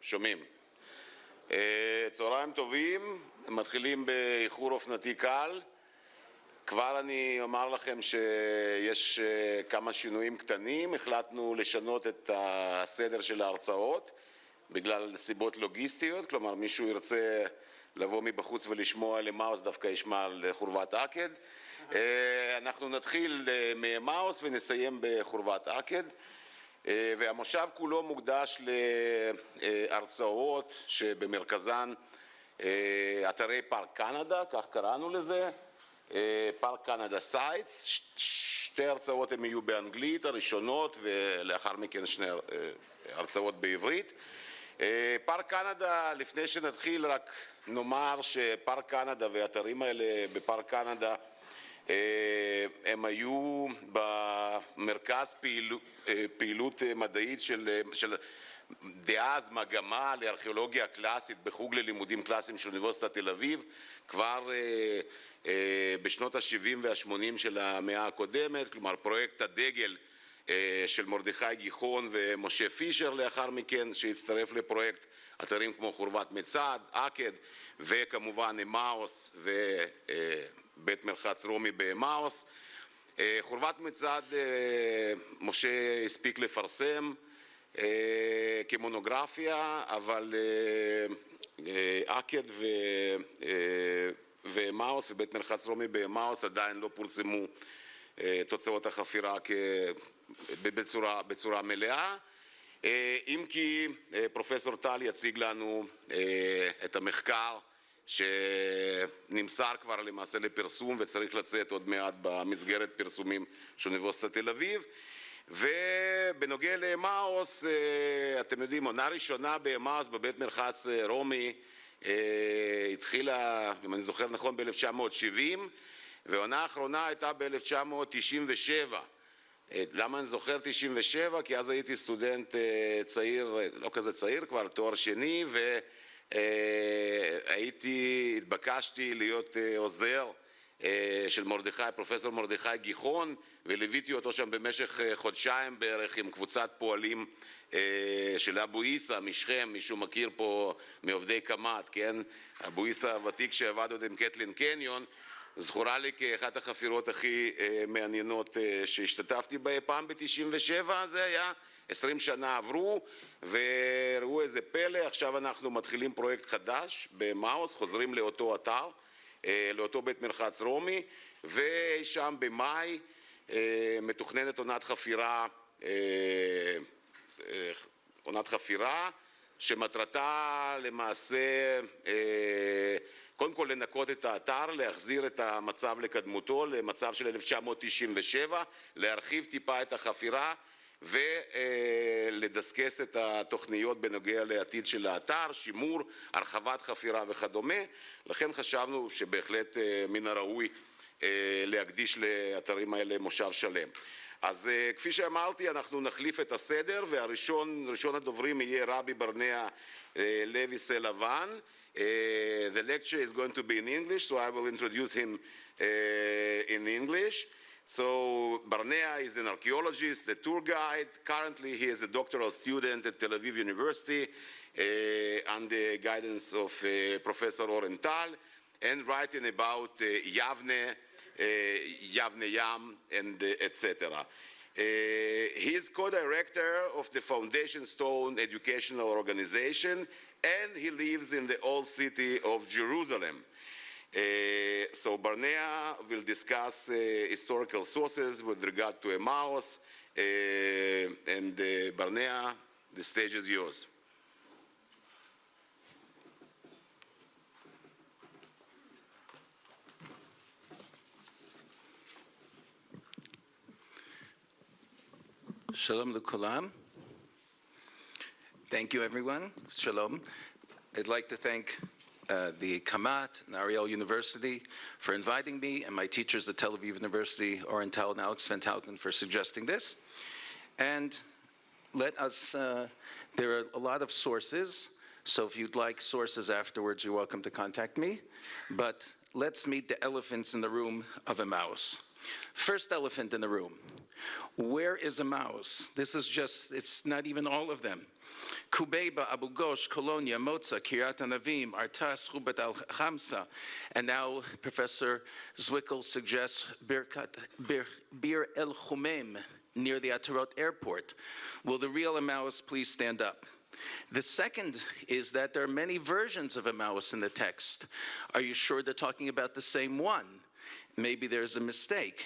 שומעים. צהריים טובים, מתחילים באיחור אופנתי קל. כבר אני אומר לכם שיש כמה שינויים קטנים, החלטנו לשנות את הסדר של ההרצאות בגלל סיבות לוגיסטיות, כלומר מישהו ירצה לבוא מבחוץ ולשמוע על אמאוס דווקא ישמע על חורבת עקד. אנחנו נתחיל מאמאוס ונסיים בחורבת עקד, והמושב כולו מוקדש להרצאות שבמרכזן אתרי פארק קנדה, כך קראנו לזה, פארק קנדה סייטס. שתי הרצאות הם יהיו באנגלית, הראשונות, ולאחר מכן שני הרצאות בעברית. פארק קנדה, לפני שנתחיל רק נאמר שפארק קנדה והאתרים האלה בפארק קנדה הם היו במרכז פעילות מדעית של דאז מגמה לארכאולוגיה קלאסית בחוג ללימודים קלאסיים של אוניברסיטת תל אביב כבר בשנות ה-70 וה-80 של המאה הקודמת, כלומר פרויקט הדגל של מרדכי גיחון ומשה פישר לאחר מכן, שהצטרף לפרויקט אתרים כמו חורבת מצד, עקד וכמובן אמאוס ובית מרחץ רומי באמאוס. חורבת מצד משה הספיק לפרסם כמונוגרפיה, אבל עקד ואמאוס ובית מרחץ רומי באמאוס עדיין לא פורסמו תוצאות החפירה בצורה מלאה, אם כי פרופסור טל יציג לנו את המחקר שנמסר כבר למעשה לפרסום וצריך לצאת עוד מעט במסגרת פרסומים של אוניברסיטת תל אביב. ובנוגע לאמאוס, אתם יודעים, עונה ראשונה באמאוס בבית מרחץ רומי התחילה, אם אני זוכר נכון, ב-1970, והעונה האחרונה הייתה ב-1997. למה אני זוכר 97? כי אז הייתי סטודנט צעיר, לא כזה צעיר, כבר תואר שני, התבקשתי להיות עוזר של פרופסור מרדכי גיחון, וליוויתי אותו שם במשך חודשיים בערך עם קבוצת פועלים של אבו עיסא משכם, מישהו מכיר פה מעובדי קמ"ט, כן? אבו עיסא הוותיק שעבד עוד עם קטלין קניון, זכורה לי כאחת החפירות הכי מעניינות שהשתתפתי בה פעם ב-97, זה היה 20 שנה עברו, וראו איזה פלא, עכשיו אנחנו מתחילים פרויקט חדש באמאוס, חוזרים לאותו אתר, לאותו בית מרחץ רומי, ושם במאי מתוכננת עונת חפירה שמטרתה למעשה קודם כל לנקות את האתר, להחזיר את המצב לקדמותו, למצב של 1997, להרחיב טיפה את החפירה ולדסקס את התוכניות בנוגע לעתיד של האתר, שימור, הרחבת חפירה וכדומה. לכן חשבנו שבהחלט מן הראוי להקדיש לאתרים האלה מושב שלם. אז כפי שאמרתי, אנחנו נחליף את הסדר, ראשון הדוברים יהיה רבי ברנע לוי סלבן. The lecture is going to be in English, so I will introduce him in English. So Barnea is an archaeologist, a tour guide. Currently he is a doctoral student at Tel Aviv University under the guidance of Professor Oren Tal, and writing about Yavne Yam, and etc. He is co-director of the Foundation Stone Educational Organization, and he lives in the old city of Jerusalem. So Barnea will discuss historical sources with regard to Emmaus, and Barnea, the stage is yours. Shalom l'kulam. Thank you, everyone. Shalom. I'd like to thank the Kamat and Ariel University for inviting me, and my teachers at Tel Aviv University, Oren Tal and Alex Van Talken, for suggesting this. And let us, there are a lot of sources, so if you'd like sources afterwards, you're welcome to contact me. But let's meet the elephants in the room of Emmaus. First elephant in the room. Where is Emmaus? This is just, it's not even all of them. Kubeba, Abu Ghosh, Colonia, Moza, Kiryat Anavim, Artas, Rubat al-Khamsa, and now Professor Zwickel suggests Bir el-Khumem, near the Atarot airport. Will the real Emmaus please stand up? The second is that there are many versions of Emmaus in the text. Are you sure they're talking about the same one? Maybe there's a mistake.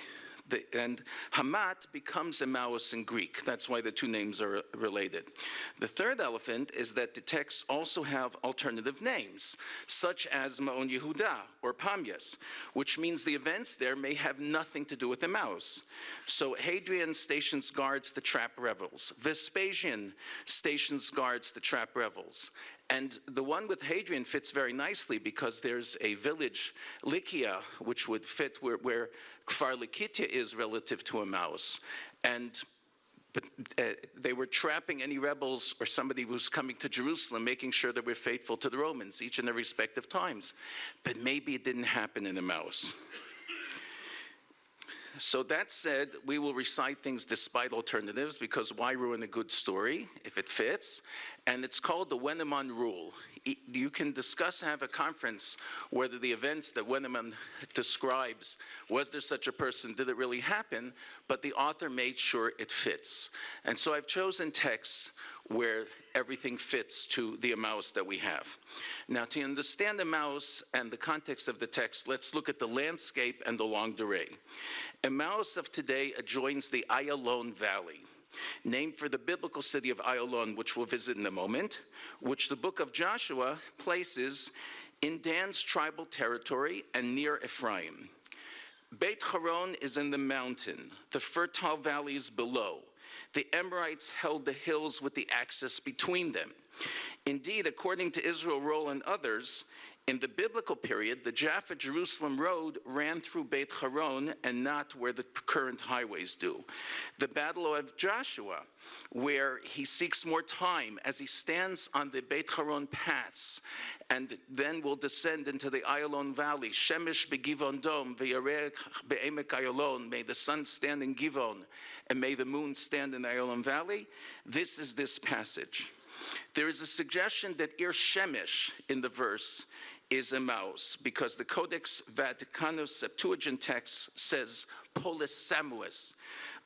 And Hamat becomes Emmaus in Greek. That's why the two names are related. The third elephant is that the texts also have alternative names, such as Ma'on Yehuda or Pamias, which means the events there may have nothing to do with Emmaus. So Hadrian stations guards the trap revels. Vespasian stations guards the trap revels. And the one with Hadrian fits very nicely because there's a village, Lycia, which would fit where Kfar Likitia is relative to Emmaus. But they were trapping any rebels or somebody who's coming to Jerusalem, making sure that we're faithful to the Romans each and every respective times. But maybe it didn't happen in Emmaus. So that said, we will recite things despite alternatives, because why ruin a good story if it fits? And it's called the Wenneman rule. You can discuss, have a conference whether the events that Wenneman describes, was there such a person, did it really happen? But the author made sure it fits. And so I've chosen texts where everything fits to the Emmaus that we have. Now, to understand Emmaus and the context of the text, let's look at the landscape and the longue durée. Emmaus of today adjoins the Ayalon Valley, named for the biblical city of Ayalon, which we'll visit in a moment, which the book of Joshua places in Dan's tribal territory and near Ephraim. Beit Haron is in the mountain. The fertile valley is below. The Amorites held the hills with the axis between them. Indeed, according to Israel Roll and others, in the biblical period, the Jaffa-Jerusalem road ran through Beit Haron and not where the current highways do. The Battle of Joshua, where he seeks more time as he stands on the Beit Haron pass and then will descend into the Ayalon Valley. Shemesh begivon dom v'yarech be'emek Ayalon. May the sun stand in Givon and may the moon stand in Ayalon Valley. This is this passage. There is a suggestion that Ir Shemesh in the verse is Emmaus, because the Codex Vaticanus Septuagint text says Polis Samuis,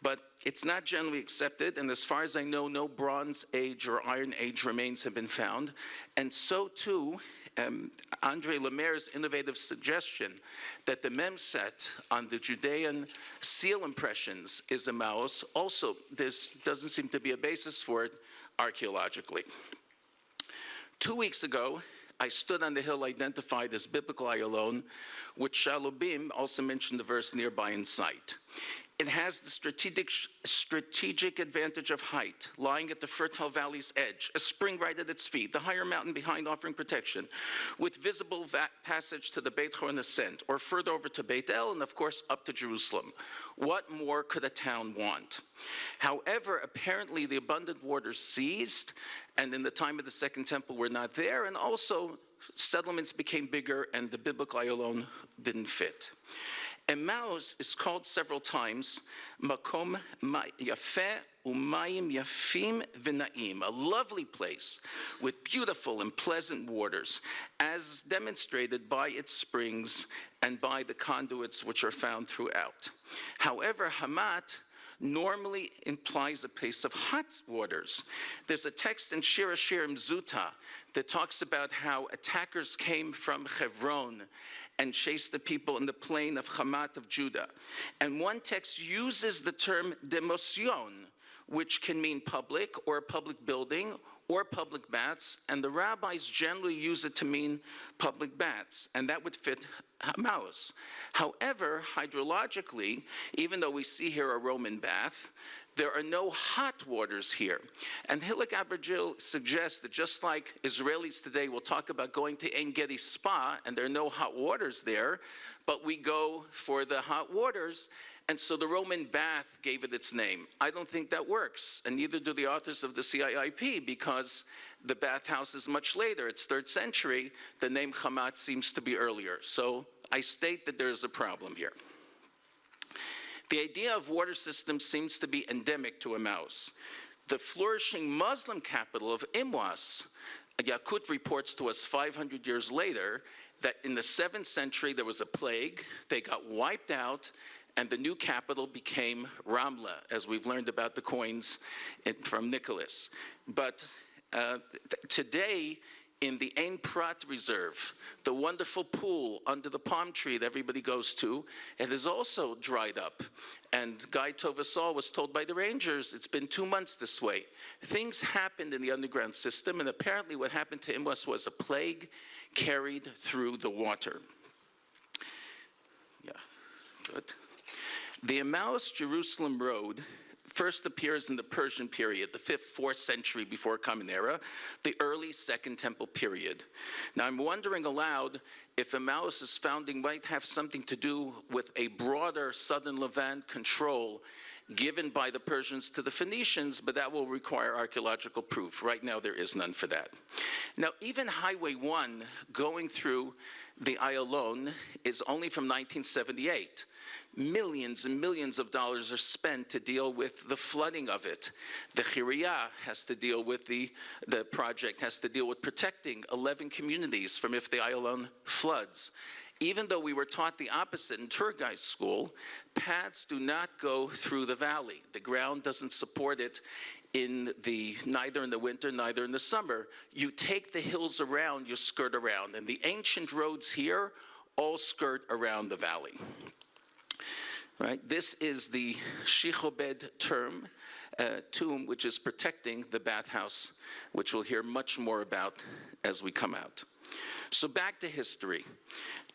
but it's not generally accepted, and as far as I know, no Bronze Age or Iron Age remains have been found, and so too, Andre Lemaire's innovative suggestion that the memset on the Judean seal impressions is Emmaus, also there doesn't seem to be a basis for it archaeologically. 2 weeks ago, I stood on the hill identified as biblical Ayalon, which Shalobim also mentioned the verse nearby in sight. It has the strategic advantage of height, lying at the fertile valley's edge, a spring right at its feet, the higher mountain behind offering protection, with visible passage to the Beit Horon ascent, or further over to Beit El, and of course up to Jerusalem. What more could a town want? However, apparently the abundant waters ceased, and in the time of the Second Temple were not there, and also settlements became bigger, and the biblical Ayalon didn't fit. Emmaus is called several times Makom Yafeh Umayim Yafim V'Naim, a lovely place with beautiful and pleasant waters, as demonstrated by its springs and by the conduits which are found throughout. However, Hamat normally implies a place of hot waters. There's a text in Shir HaShirim Zuta that talks about how attackers came from Hebron and chased the people in the plain of Hamat of Judah. And one text uses the term demotion, which can mean public or a public building or public baths, and the rabbis generally use it to mean public baths, and that would fit Emmaus. However, hydrologically, even though we see here a Roman bath, there are no hot waters here. And Hilik Abergil suggests that just like Israelis today will talk about going to Ein Gedi Spa, and there are no hot waters there, but we go for the hot waters, and so the Roman bath gave it its name. I don't think that works, and neither do the authors of the CIIP, because the bathhouse is much later. It's 3rd century. The name Hamat seems to be earlier. So I state that there is a problem here. The idea of water systems seems to be endemic to Emmaus. the flourishing Muslim capital of Emmaus, Yakut reports to us 500 years later that in the 7th century there was a plague, they got wiped out, and the new capital became Ramla, as we've learned about the coins from Nicholas. But today, in the Ein Prat Reserve, the wonderful pool under the palm tree that everybody goes to, it has also dried up. And Guy Tovasol was told by the rangers, it's been 2 months this way. Things happened in the underground system, and apparently what happened to Emmaus was a plague carried through the water. Yeah, good. The Emmaus-Jerusalem road first appears in the Persian period, the 5th, 4th century before Common Era, the early Second Temple period. Now I'm wondering aloud if Emmaus's founding might have something to do with a broader southern Levant control given by the Persians to the Phoenicians, but that will require archaeological proof. Right now there is none for that. Now even Highway 1 going through the Ayalon is only from 1978. Millions and millions of dollars are spent to deal with the flooding of it. The Chiriyah has to deal with the project has to deal with protecting 11 communities from if the Ayalon floods. Even though we were taught the opposite in tour guide school, paths do not go through the valley. The ground doesn't support it neither in the winter, neither in the summer. You take the hills around, you skirt around. And the ancient roads here all skirt around the valley. Right? This is the Shichobed tomb, which is protecting the bathhouse, which we'll hear much more about as we come out. So back to history.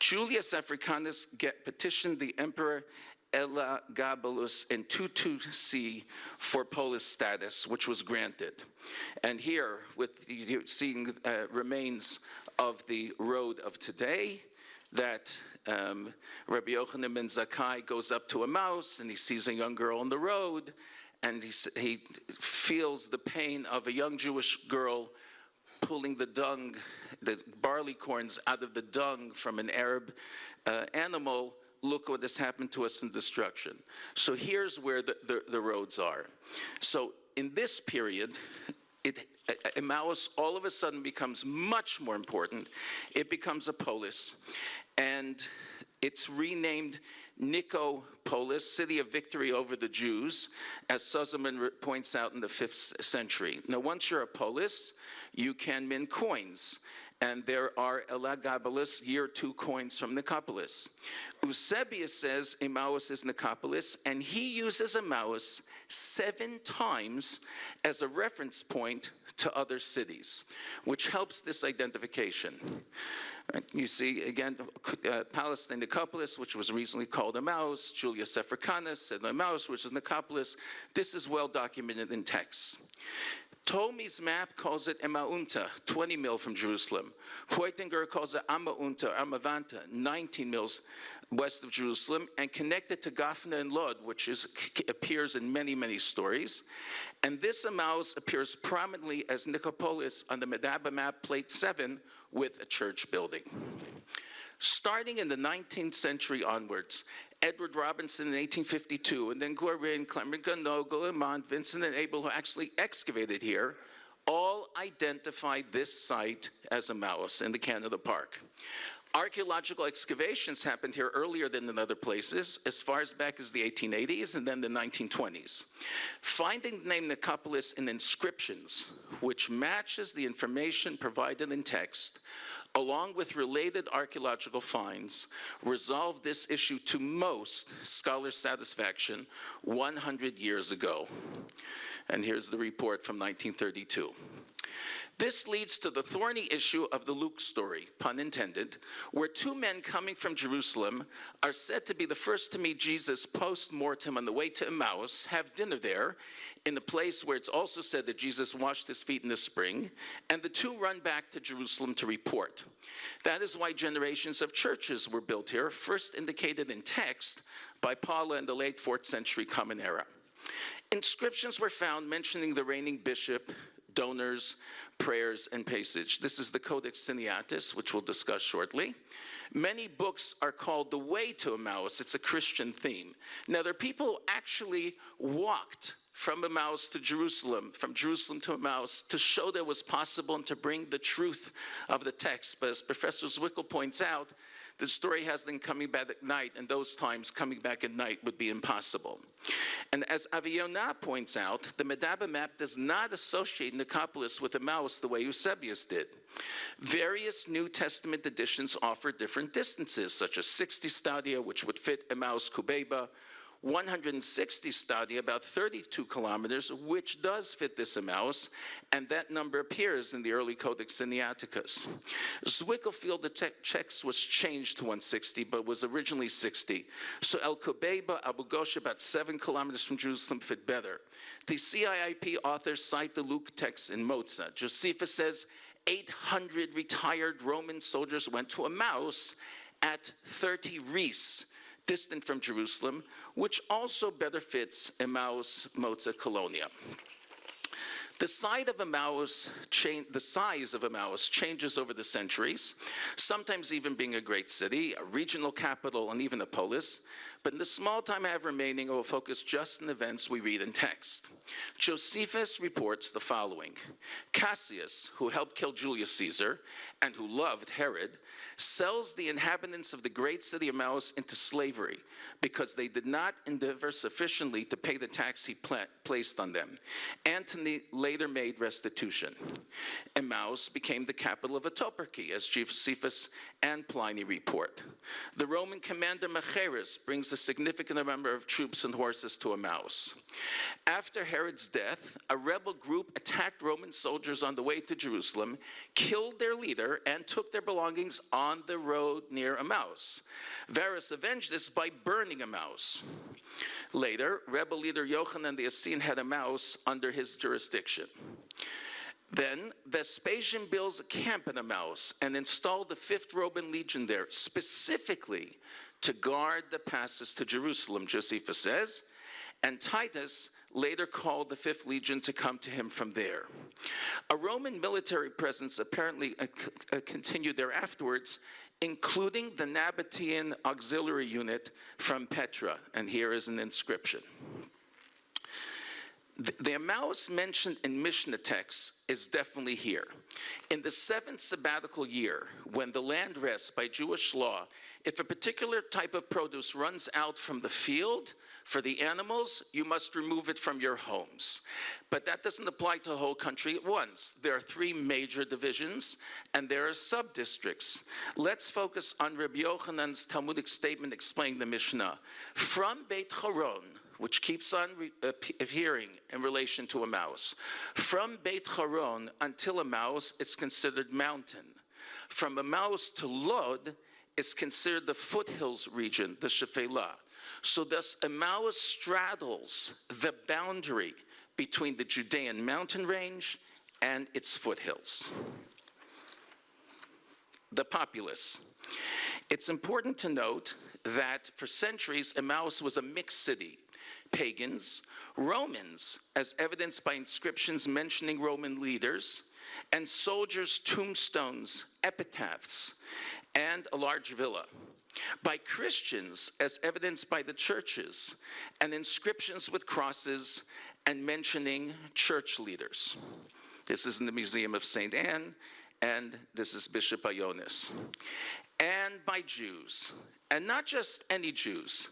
Julius Africanus petitioned the Emperor Elagabalus in 22C for polis status, which was granted. And here, with seeing remains of the road of today, that Rabbi Yochanan ben Zakkai goes up to Emmaus and he sees a young girl on the road, and he feels the pain of a young Jewish girl pulling the dung, the barley corns out of the dung from an Arab animal. Look what has happened to us in destruction. So here's where the roads are. So in this period, Emmaus all of a sudden becomes much more important. It becomes a polis, and it's renamed Nicopolis, city of victory over the Jews, as Sussman points out in the 5th century. Now, once you're a polis, you can mint coins. And there are Elagabalus year 2 coins from Nicopolis. Eusebius says Emmaus is Nicopolis, and he uses Emmaus 7 times as a reference point to other cities, which helps this identification. Right. You see, again, Palestine, Nicopolis, which was recently called Emmaus. Julius Africanus said Emmaus, which is Nicopolis. This is well documented in texts. Ptolemy's map calls it Emaunta, 20 mil from Jerusalem. Huitinger calls it Amaunta, Amavanta, 19 mils west of Jerusalem, and connected to Gafna and Lod, which appears in many, many stories. And this Emmaus appears prominently as Nicopolis on the Medaba map, plate 7, with a church building. Starting in the 19th century onwards, Edward Robinson in 1852, and then Guerin, Clement Ganot, Guillemont, Vincent, and Abel, who actually excavated here, all identified this site as Emmaus in the Canada Park. Archaeological excavations happened here earlier than in other places, as far as back as the 1880s and then the 1920s. Finding the name Nicopolis in inscriptions, which matches the information provided in text, along with related archaeological finds, resolved this issue to most scholars' satisfaction 100 years ago. And here's the report from 1932. This leads to the thorny issue of the Luke story, pun intended, where 2 men coming from Jerusalem are said to be the first to meet Jesus post-mortem on the way to Emmaus, have dinner there, in the place where it's also said that Jesus washed his feet in the spring, and the 2 run back to Jerusalem to report. That is why generations of churches were built here, first indicated in text by Paula in the late 4th century Common Era. Inscriptions were found mentioning the reigning bishop, donors, prayers, and passage. This is the Codex Sinaiticus, which we'll discuss shortly. Many books are called The Way to Emmaus. It's a Christian theme. Now, there are people who actually walked from Emmaus to Jerusalem, from Jerusalem to Emmaus, to show that it was possible and to bring the truth of the text. But as Professor Zwickel points out, the story has them coming back at night, and those times coming back at night would be impossible. And as Aviv points out, the Medaba map does not associate Nicopolis with Emmaus the way Eusebius did. Various New Testament editions offer different distances, such as 60 stadia, which would fit Emmaus Kubeba, 160 stadia, about 32 kilometers, which does fit this Emmaus, and that number appears in the early Codex Sinaiticus. Zwickel feel the text was changed to 160, but was originally 60. So El Kubeba, Abu Ghosh, about 7 kilometers from Jerusalem, fit better. The CIIP authors cite the Luke text in Moza. Josephus says 800 retired Roman soldiers went to Emmaus at 30 ris, distant from Jerusalem, which also better fits Emmaus, Moza, Colonia. The size of Emmaus changes over the centuries, sometimes even being a great city, a regional capital, and even a polis. But in the small time I have remaining, I will focus just on events we read in text. Josephus reports the following. Cassius, who helped kill Julius Caesar and who loved Herod, sells the inhabitants of the great city of Emmaus into slavery because they did not endeavor sufficiently to pay the tax he placed on them. Antony later made restitution. Emmaus became the capital of a toparchy, as Josephus and Pliny report. The Roman commander Machaerus brings a significant number of troops and horses to Emmaus. After Herod's death, a rebel group attacked Roman soldiers on the way to Jerusalem, killed their leader, and took their belongings on the road near Emmaus. Varus avenged this by burning Emmaus. Later, rebel leader Yochanan the Essene had Emmaus under his jurisdiction. Then Vespasian builds a camp in Emmaus and installed the 5th Roman legion there, specifically to guard the passes to Jerusalem, Josephus says, and Titus later called the 5th legion to come to him from there. A Roman military presence apparently continued there afterwards, including the Nabatean auxiliary unit from Petra, and here is an inscription. The Emmaus mentioned in Mishnah texts is definitely here. In the 7th sabbatical year, when the land rests by Jewish law, if a particular type of produce runs out from the field for the animals, you must remove it from your homes. But that doesn't apply to the whole country at once. There are 3 major divisions, and there are sub-districts. Let's focus on Rabbi Yochanan's Talmudic statement explaining the Mishnah. From Beit Horon, which keeps on appearing in relation to Emmaus. From Beit Horon until Emmaus, it's considered mountain. From Emmaus to Lod, it's considered the foothills region, the Shephelah. So thus, Emmaus straddles the boundary between the Judean mountain range and its foothills. The populace. It's important to note that for centuries, Emmaus was a mixed city. Pagans, Romans, as evidenced by inscriptions mentioning Roman leaders, and soldiers' tombstones, epitaphs, and a large villa. By Christians, as evidenced by the churches, and inscriptions with crosses and mentioning church leaders. This is in the Museum of St. Anne, and this is Bishop Ionis. And by Jews, and not just any Jews.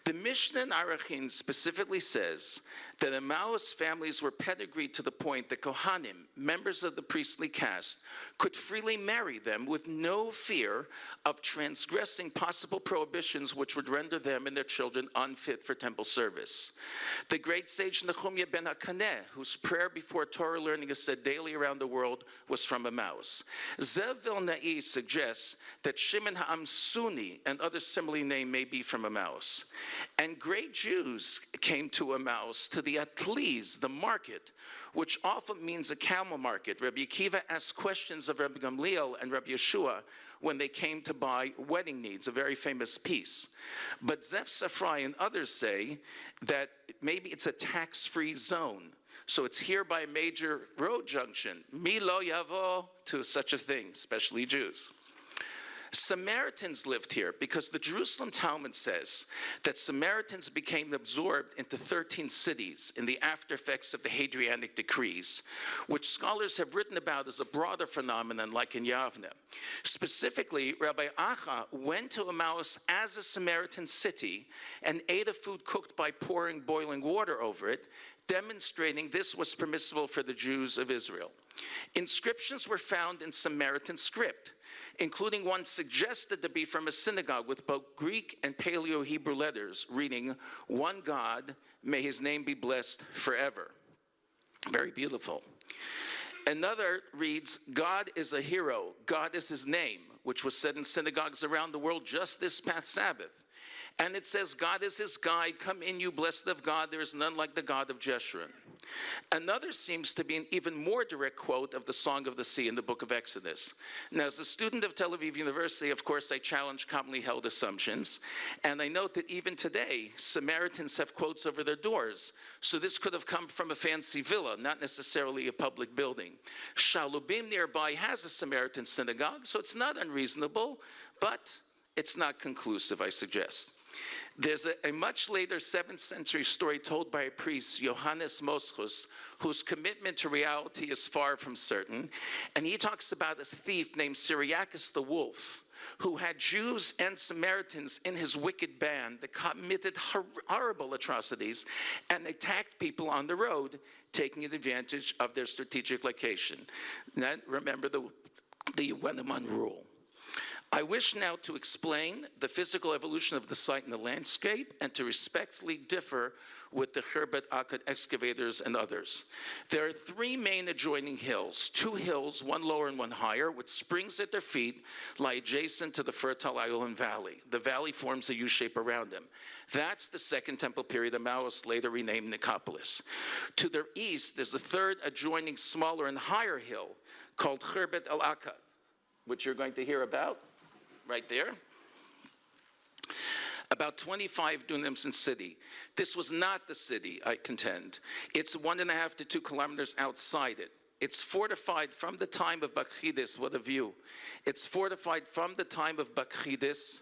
The Mishnah in Arachin specifically says that Emmaus families were pedigreed to the point that Kohanim, members of the priestly caste, could freely marry them with no fear of transgressing possible prohibitions which would render them and their children unfit for temple service. The great sage Nehemiah ben HaKaneh, whose prayer before Torah learning is said daily around the world, was from Emmaus. Zev Vilnai suggests that Shimon HaAmsuni and other similarly named may be from Emmaus. And great Jews came to Emmaus, to the Atlis, the market, which often means a camel market. Rabbi Akiva asked questions of Rabbi Gamliel and Rabbi Yeshua when they came to buy wedding needs, a very famous piece. But Zev Safrai and others say that maybe it's a tax-free zone. So it's here by a major road junction. Mi lo yavo, to such a thing, especially Jews. Samaritans lived here because the Jerusalem Talmud says that Samaritans became absorbed into 13 cities in the after effects of the Hadrianic decrees, which scholars have written about as a broader phenomenon like in Yavne. Specifically, Rabbi Acha went to Emmaus as a Samaritan city and ate a food cooked by pouring boiling water over it, demonstrating this was permissible for the Jews of Israel. Inscriptions were found in Samaritan script, including one suggested to be from a synagogue with both Greek and Paleo-Hebrew letters, reading, "One God, may his name be blessed forever." Very beautiful. Another reads, "God is a hero, God is his name," which was said in synagogues around the world just this past Sabbath. And it says, "God is his guide, come in you blessed of God, there is none like the God of Jeshurun." Another seems to be an even more direct quote of the Song of the Sea in the book of Exodus. Now, as a student of Tel Aviv University, of course, I challenge commonly held assumptions, and I note that even today, Samaritans have quotes over their doors, so this could have come from a fancy villa, not necessarily a public building. Shalubim nearby has a Samaritan synagogue, so it's not unreasonable, but it's not conclusive, I suggest. There's a much later 7th century story told by a priest, Johannes Moschus, whose commitment to reality is far from certain. And he talks about a thief named Syriacus the Wolf, who had Jews and Samaritans in his wicked band that committed horrible atrocities and attacked people on the road, taking advantage of their strategic location. Now, remember the Wenneman rule. I wish now to explain the physical evolution of the site and the landscape and to respectfully differ with the Khirbet Akkad excavators and others. There are 3 main adjoining hills, 2 hills, one lower and one higher, with springs at their feet, lie adjacent to the fertile island valley. The valley forms a U shape around them. That's the Second Temple period Emmaus, later renamed Nicopolis. To their east, there's a 3rd adjoining smaller and higher hill called Khirbet al-Akkad, which you're going to hear about right there. About 25 dunams in city. This was not the city, I contend. It's 1.5 to 2 kilometers outside it. It's fortified from the time of Bakchidis. What a view. It's fortified from the time of Bakchidis,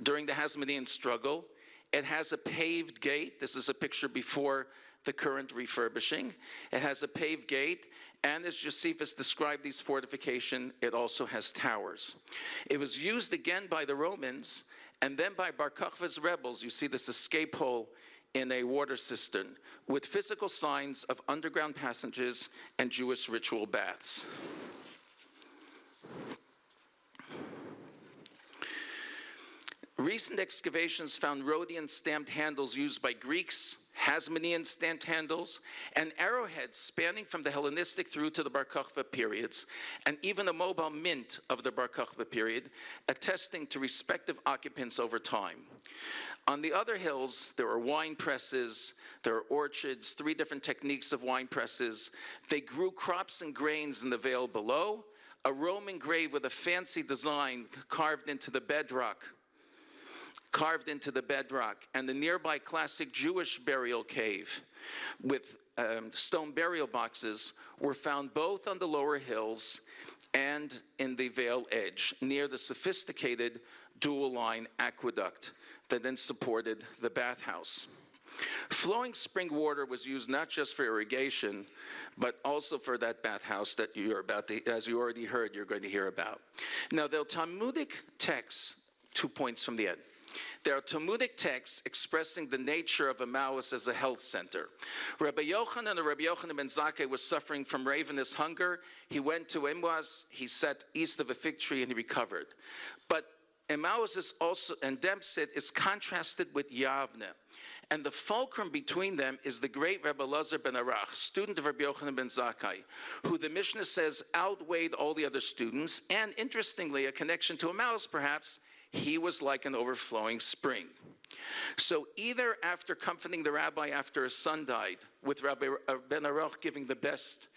during the Hasmonean struggle. It has a paved gate. This is a picture before the current refurbishing. It has a paved gate, and as Josephus described these fortifications, it also has towers. It was used again by the Romans, and then by Bar Kokhba's rebels. You see this escape hole in a water cistern, with physical signs of underground passages and Jewish ritual baths. Recent excavations found Rhodian stamped handles used by Greeks, Hasmonean stamped handles, and arrowheads spanning from the Hellenistic through to the Bar Kokhba periods, and even a mobile mint of the Bar Kokhba period, attesting to respective occupants over time. On the other hills, there are wine presses, there are orchards, 3 different techniques of wine presses. They grew crops and grains in the vale below, a Roman grave with a fancy design carved into the bedrock, and the nearby classic Jewish burial cave with stone burial boxes were found both on the lower hills and in the vale edge, near the sophisticated dual-line aqueduct that then supported the bathhouse. Flowing spring water was used not just for irrigation, but also for that bathhouse that you're about to, as you already heard, you're going to hear about. Now, there are Talmudic texts, 2 points from the end. There are Talmudic texts expressing the nature of Emmaus as a health center. Rabbi Yochanan ben Zakkai was suffering from ravenous hunger. He went to Emmaus, he sat east of a fig tree, and he recovered. But Emmaus is also, and Dempsey is contrasted with Yavne. And the fulcrum between them is the great Rabbi Lazar ben Arach, student of Rabbi Yochanan ben Zakkai, who the Mishnah says outweighed all the other students, and interestingly, a connection to Emmaus perhaps, he was like an overflowing spring. So either after comforting the rabbi after his son died, with Rabbi ben Arach giving the best,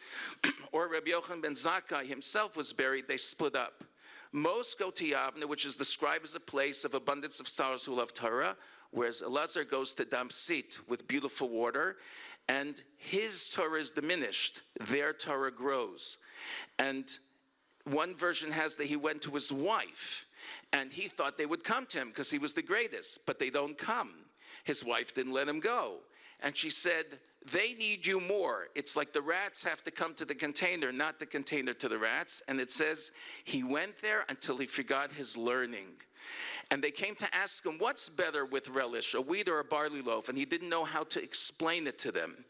or Rabbi Yochanan ben Zakkai himself was buried, they split up. Most go to Yavne, which is described as a place of abundance of scholars who love Torah, whereas Elazar goes to Damsit with beautiful water, and his Torah is diminished, their Torah grows. And one version has that he went to his wife, and he thought they would come to him because he was the greatest, but they don't come. His wife didn't let him go. And she said, they need you more. It's like the rats have to come to the container, not the container to the rats. And it says, he went there until he forgot his learning. And they came to ask him, what's better with relish, a wheat or a barley loaf? And he didn't know how to explain it to them.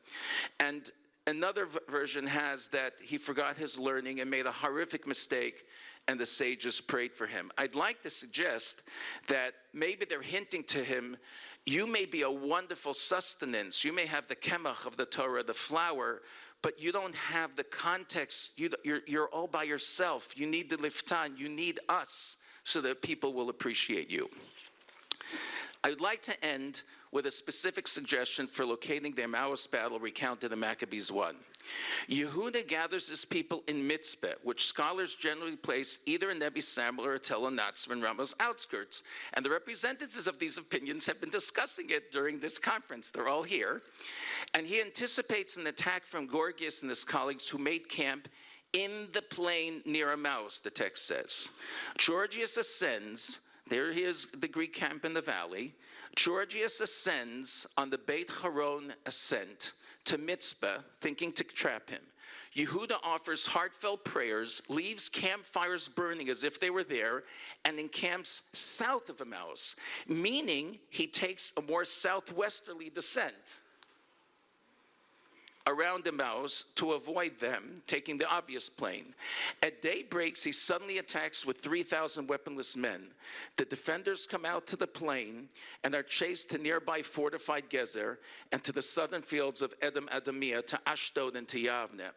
And another version has that he forgot his learning and made a horrific mistake, and the sages prayed for him. I'd like to suggest that maybe they're hinting to him, you may be a wonderful sustenance. You may have the kemach of the Torah, the flour, but you don't have the context. You're all by yourself. You need the liftan. You need us so that people will appreciate you. I would like to end with a specific suggestion for locating the Emmaus battle recounted in Maccabees 1. Yehuda gathers his people in Mitzpeh, which scholars generally place either in Nebi Samuel or Tel Natzim in Ramah's outskirts. And the representatives of these opinions have been discussing it during this conference. They're all here. And he anticipates an attack from Gorgias and his colleagues who made camp in the plain near Emmaus, the text says. Gorgias ascends. There he is, the Greek camp in the valley. Gorgias ascends on the Beit Haron ascent to Mitzpeh, thinking to trap him. Yehuda offers heartfelt prayers, leaves campfires burning as if they were there, and encamps south of Emmaus, meaning he takes a more southwesterly descent around Emmaus to avoid them, taking the obvious plain. At daybreak, he suddenly attacks with 3,000 weaponless men. The defenders come out to the plain and are chased to nearby fortified Gezer and to the southern fields of Edom Adamia, to Ashdod and to Yavne.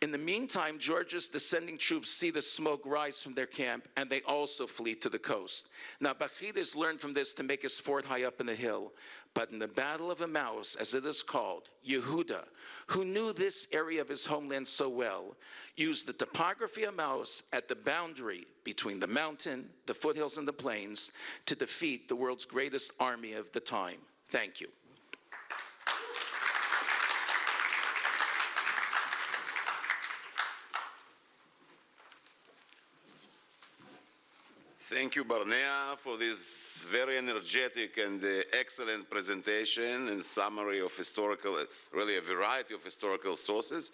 In the meantime, Georgia's descending troops see the smoke rise from their camp, and they also flee to the coast. Now, Bachidas learned from this to make his fort high up in the hill. But in the Battle of Emmaus, as it is called, Yehuda, who knew this area of his homeland so well, used the topography of Emmaus at the boundary between the mountain, the foothills, and the plains to defeat the world's greatest army of the time. Thank you. Thank you, Barnea, for this very energetic and excellent presentation and summary of historical, really a variety of historical sources.